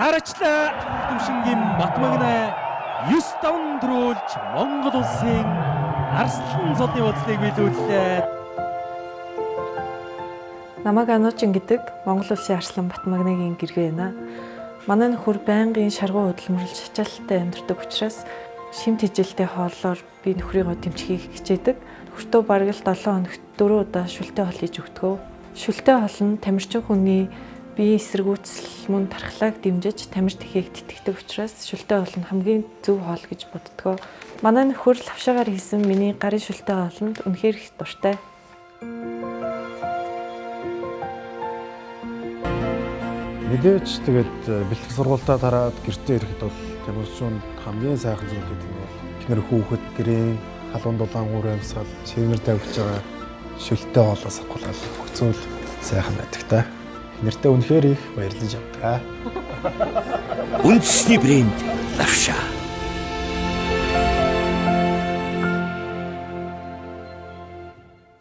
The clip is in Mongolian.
гарчлаа Төвшингийн Батмагнаа 9-5 төрүүлж Монгол улсын Арслан цолны бодлыг биелүүллээ. Намайг Ануучин гэдэг Монгол улсын Арслан Батмагнагийн гэргээ байна. Манай нөхөр байнгын шаргуу хөдөлмөрлж ачаалттай амьдардаг учраас шимт хижилтэй хооллоор би нөхрийгөө дэмжихийг хичээдэг. Нөхөртөө бараг л 7 хоногт 4 удаа шүлтэй хоол хийж өгдөг. Шүлтэй хоол нь тамирчин хүний биеийн эсэргүүцэл мөн тархлааг дэмжиж тамирт ихийг тэтгэдэг учраас шүлтэй хоол нь хамгийн зөв хоол гэж боддог. Манай нөхөр лавшаагаар хийсэн миний гарын шүлтэй хоолнд үнэхээр их дуртай. Мэдээж тэгээд бэлтгэл сургуультаа тараад гэртээ ирэхэд бол тамирчуунд хамгийн сайхан зүйл гэдэг нь бол эхнэр хүүхэд гэрээ халуун дулаан үр амьсгал шивнэр тавьж байгаа шүлтэй хоолоос ахгүйгээр бүх зүйл сайхан байдаг та. Эхнэртээ үнэхээр их баярлаж авдаг. Үндэсний брэнд Лавша.